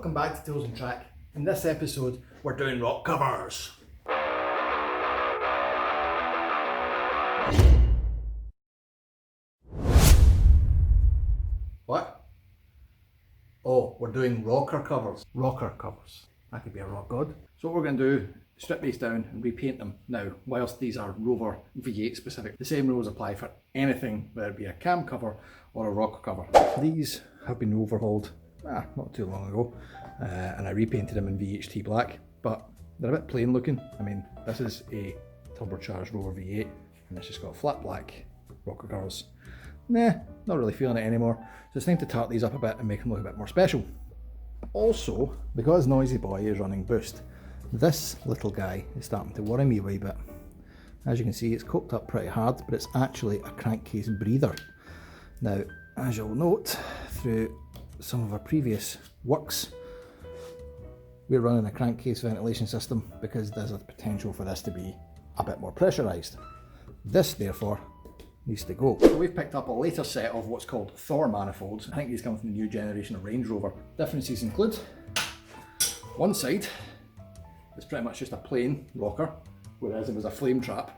Welcome back to Tools and Track. In this episode, we're doing rock covers. What? Oh, we're doing rocker covers. Rocker covers. That could be a rock god. So what we're going to do, strip these down and repaint them. Now, whilst these are Rover V8 specific, the same rules apply for anything, whether it be a cam cover or a rocker cover. These have been overhauled not too long ago, and I repainted them in VHT black, but they're a bit plain looking. I mean, this is a turbocharged Rover V8 and it's just got flat black rocker covers. Nah, not really feeling it anymore, so it's time to tart these up a bit and make them look a bit more special. Also, because Noisy Boy is running boost, this little guy is starting to worry me a wee bit. As you can see, it's coked up pretty hard, but it's actually a crankcase breather. Now, as you'll note through some of our previous works, we're running a crankcase ventilation system because there's a potential for this to be a bit more pressurised. This, therefore, needs to go. So we've picked up a later set of what's called Thor manifolds. I think these come from the new generation of Range Rover. Differences include, one side is pretty much just a plain rocker, whereas it was a flame trap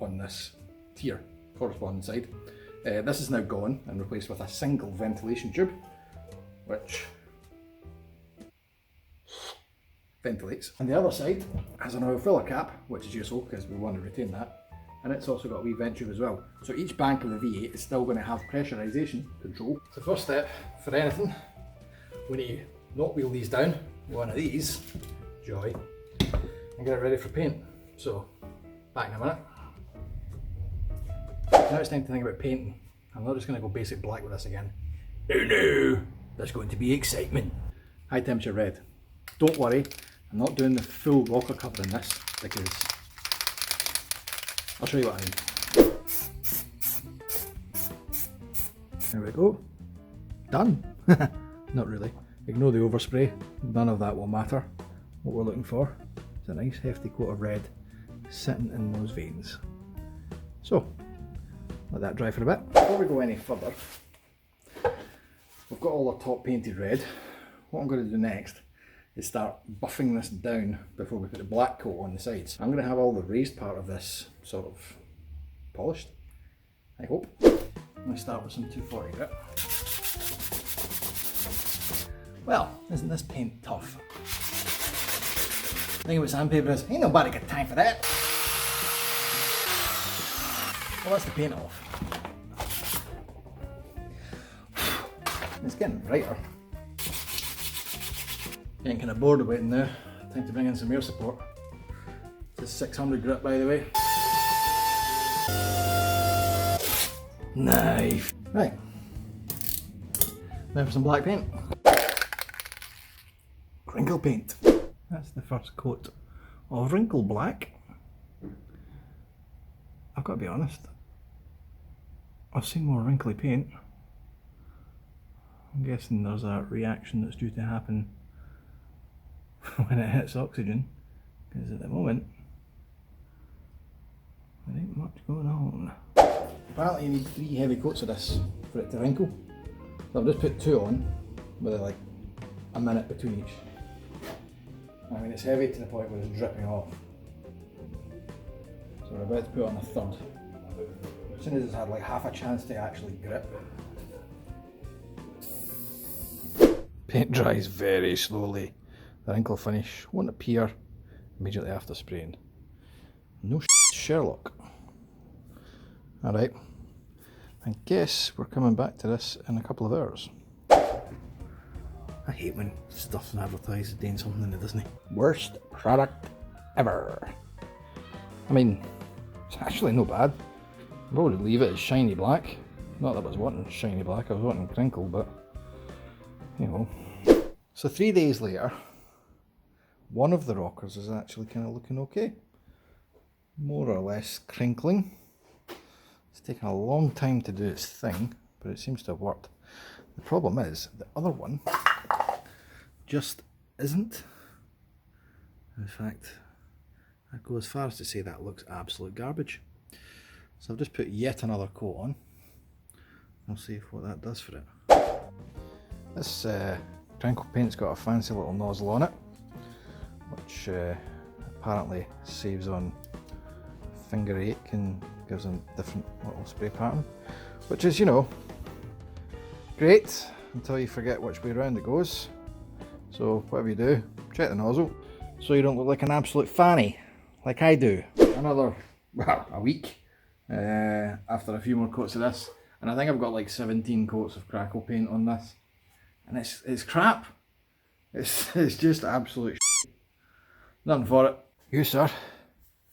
on this tier corresponding side. This is now gone and replaced with a single ventilation tube, which ventilates. And the other side has an oil filler cap, which is useful because we want to retain that. And it's also got a wee vent tube as well. So each bank of the V8 is still going to have pressurisation control. So first step for anything, we need to not wheel these down with one of these, joy, and get it ready for paint. So, back in a minute. Now it's time to think about painting. I'm not just going to go basic black with this again. No, there's going to be excitement. High temperature red. Don't worry, I'm not doing the full rocker cover in this because I'll show you what I mean. There we go. Done. Not really. Ignore the overspray. None of that will matter. What we're looking for is a nice hefty coat of red sitting in those veins. So, let that dry for a bit. Before we go any further, we've got all our top painted red. What I'm going to do next is start buffing this down before we put the black coat on the sides. I'm going to have all the raised part of this sort of polished, I hope. I'm going to start with some 240 grit. Well, isn't this paint tough? The thing about sandpaper is, ain't nobody got time for that. Well, that's the paint off. It's getting brighter. Getting kind of bored of waiting now. Time to bring in some air support. This is 600 grit, by the way. Knife. Right. Now for some black paint. Crinkle paint. That's the first coat of wrinkle black. I've got to be honest, I've seen more wrinkly paint. I'm guessing there's a reaction that's due to happen when it hits oxygen, because at the moment there ain't much going on. Apparently you need 3 heavy coats of this for it to wrinkle. So I've just put 2 on with like a minute between each. I mean, it's heavy to the point where it's dripping off. So we're about to put on a third. As soon as it's had like half a chance to actually grip. Paint dries very slowly. The wrinkle finish won't appear immediately after spraying. No Sherlock. Alright, I guess we're coming back to this in a couple of hours. I hate when stuff's advertised as doing something that it doesn't. Worst product ever. I mean, it's actually no bad. I would leave it as shiny black. Not that I was wanting shiny black, I was wanting crinkle, but you know. So 3 days later, one of the rockers is actually kind of looking okay. More or less crinkling. It's taken a long time to do its thing, but it seems to have worked. The problem is, the other one just isn't. In fact, I'd go as far as to say that looks absolute garbage. So I've just put yet another coat on. I'll see what that does for it. This crinkle paint's got a fancy little nozzle on it, which apparently saves on finger ache and gives them different little spray pattern, which is, you know, great until you forget which way around it goes. So whatever you do, check the nozzle so you don't look like an absolute fanny like I do. Another, well, a week after a few more coats of this, and I think I've got like 17 coats of crackle paint on this, and it's crap. It's just absolute shit. Nothing for it. You, sir,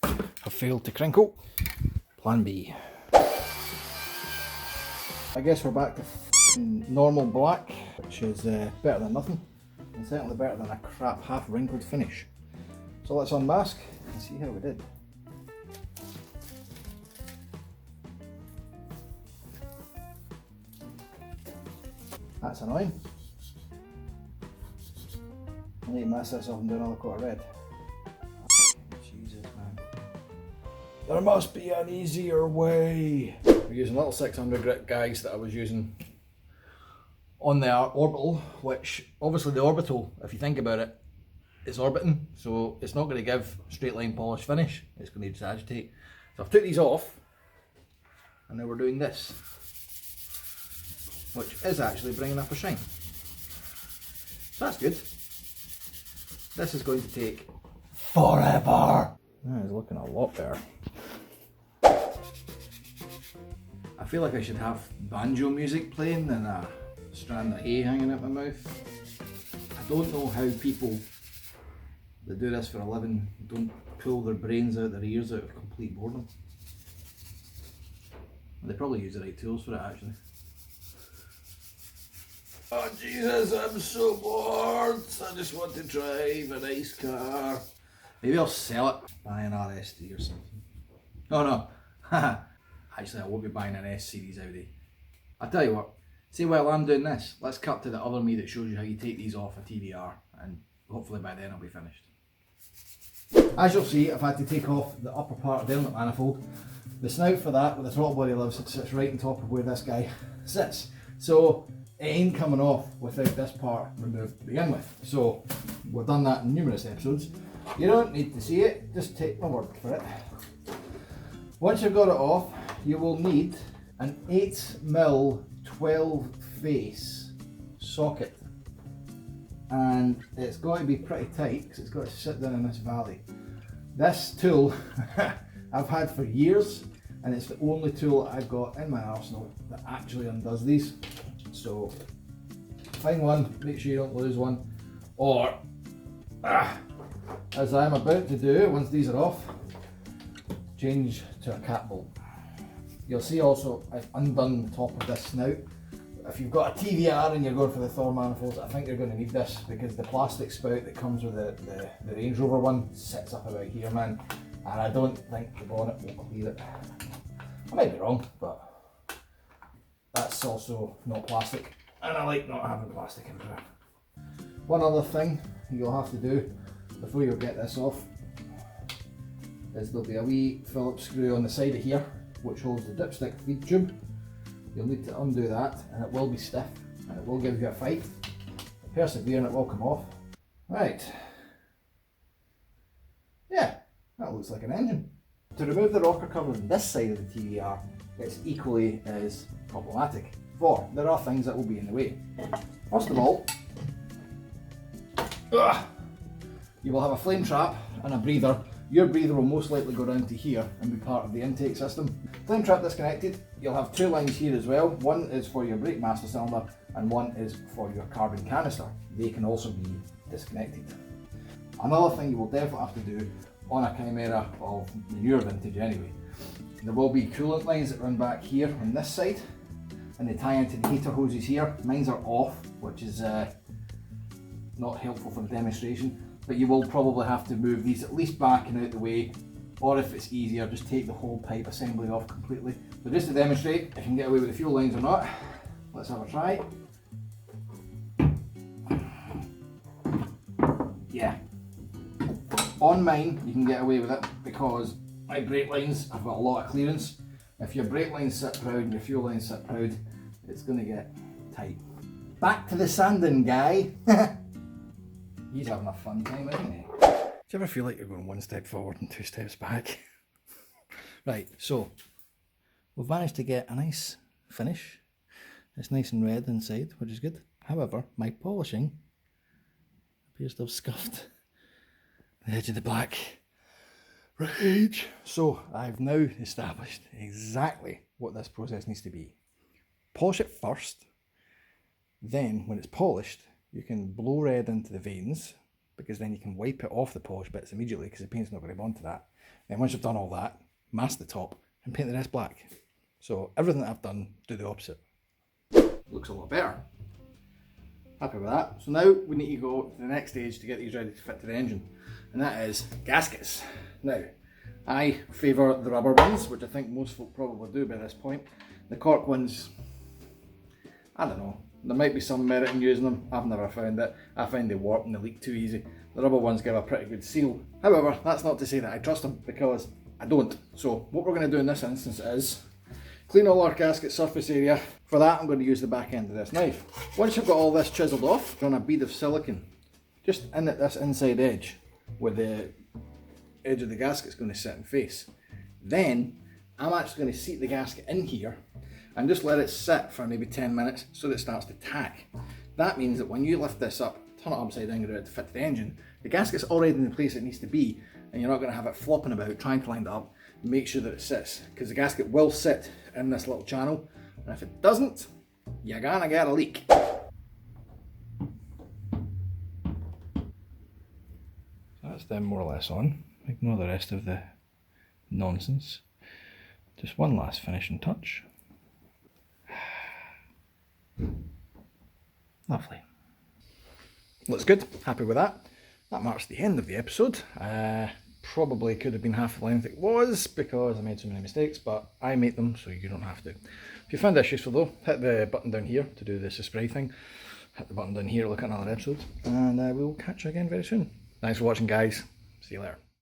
have failed to crinkle. Plan B. I guess we're back to normal black, which is better than nothing, and certainly better than a crap half wrinkled finish. So let's unmask and see how we did. That's annoying. I need to mess this up and do another coat of red. Jesus, man. There must be an easier way. We're using little 600 grit guides that I was using on the orbital, which obviously the orbital, if you think about it, is orbiting, so it's not going to give straight line polish finish, it's going to just agitate. So I've took these off, and now we're doing this, which is actually bringing up a shine. So that's good. This is going to take forever. That is looking a lot better. I feel like I should have banjo music playing and a strand of hay hanging out my mouth. I don't know how people that do this for a living don't pull their brains out their ears out of complete boredom. They probably use the right tools for it, actually. Oh Jesus, I'm so bored. I just want to drive a nice car. Maybe I'll sell it. Buy an RSD or something. Oh no. Actually, I won't be buying an S series Audi. I'll tell you what. See, while I'm doing this, let's cut to the other me that shows you how you take these off a TVR, and hopefully by then I'll be finished. As you'll see, I've had to take off the upper part of the inlet manifold. The snout for that, where the throttle body lives, sits right on top of where this guy sits. So it ain't coming off without this part removed to begin with. So we've done that in numerous episodes. You don't need to see it, just take my word for it. Once you've got it off, you will need an 8mm 12 face socket, and it's got to be pretty tight because it's got to sit down in this valley. This tool I've had for years, and it's the only tool that I've got in my arsenal that actually undoes these. So find one, make sure you don't lose one, or as I'm about to do once these are off, change to a cat bolt. You'll see also I've undone the top of this snout. If you've got a TVR and you're going for the Thor manifolds, I think you're going to need this because the plastic spout that comes with the Range Rover one sits up about here, man, and I don't think the bonnet will clear it. I might be wrong, but that's also not plastic, and I like not having plastic everywhere. One other thing you'll have to do before you get this off is there'll be a wee Phillips screw on the side of here which holds the dipstick feed tube. You'll need to undo that, and it will be stiff and it will give you a fight. Persevere and it will come off. Right. Yeah, that looks like an engine. To remove the rocker cover on this side of the TVR, it's equally as problematic, for there are things that will be in the way. First of all, you will have a flame trap and a breather. Your breather will most likely go down to here and be part of the intake system. Flame trap disconnected, you'll have two lines here as well. One is for your brake master cylinder and one is for your carbon canister. They can also be disconnected. Another thing you will definitely have to do on a Chimera of the newer vintage anyway, there will be coolant lines that run back here on this side and they tie into the heater hoses here. Mine are off, which is not helpful for the demonstration. But you will probably have to move these at least back and out the way, or if it's easier, just take the whole pipe assembly off completely. So just to demonstrate if you can get away with the fuel lines or not, let's have a try. Yeah. On mine, you can get away with it because my brake lines have got a lot of clearance. If your brake lines sit proud and your fuel lines sit proud, it's going to get tight. back to the sanding guy. He's having a fun time, isn't he? Do you ever feel like you're going one step forward and two steps back? Right, so we've managed to get a nice finish. It's nice and red inside, which is good. However, my polishing appears to have scuffed the edge of the black. Right. So I've now established exactly what this process needs to be. Polish it first, then when it's polished, you can blow red into the veins, because then you can wipe it off the polished bits immediately because the paint's not going to bond to that. Then once you've done all that, mask the top and paint the rest black. So everything that I've done, do the opposite. Looks a lot better. Happy with that. So now we need to go to the next stage to get these ready to fit to the engine, and that is gaskets. Now, I favour the rubber ones, which I think most folk probably do by this point. The cork ones, I don't know. There might be some merit in using them. I've never found it. I find they warp and they leak too easy. The rubber ones give a pretty good seal. However, that's not to say that I trust them, because I don't. So what we're going to do in this instance is clean all our gasket surface area. For that, I'm going to use the back end of this knife. Once you've got all this chiselled off, run a bead of silicone just in at this inside edge where the edge of the gasket's going to sit and face. Then I'm actually going to seat the gasket in here and just let it sit for maybe 10 minutes so that it starts to tack. That means that when you lift this up, turn it upside down, get it to fit to the engine, the gasket's already in the place it needs to be, and you're not going to have it flopping about trying to line it up. Make sure that it sits, because the gasket will sit in this little channel, and if it doesn't, you're gonna get a leak. That's them more or less on. Ignore the rest of the nonsense. Just one last finishing touch. Lovely. Looks good, happy with that. That marks the end of the episode. Probably could have been half the length it was because I made so many mistakes, but I make them so you don't have to. If you found this useful though, hit the button down here to do the spray thing. Hit the button down here to look at another episode, and we will catch you again very soon. Thanks for watching, guys. See you later.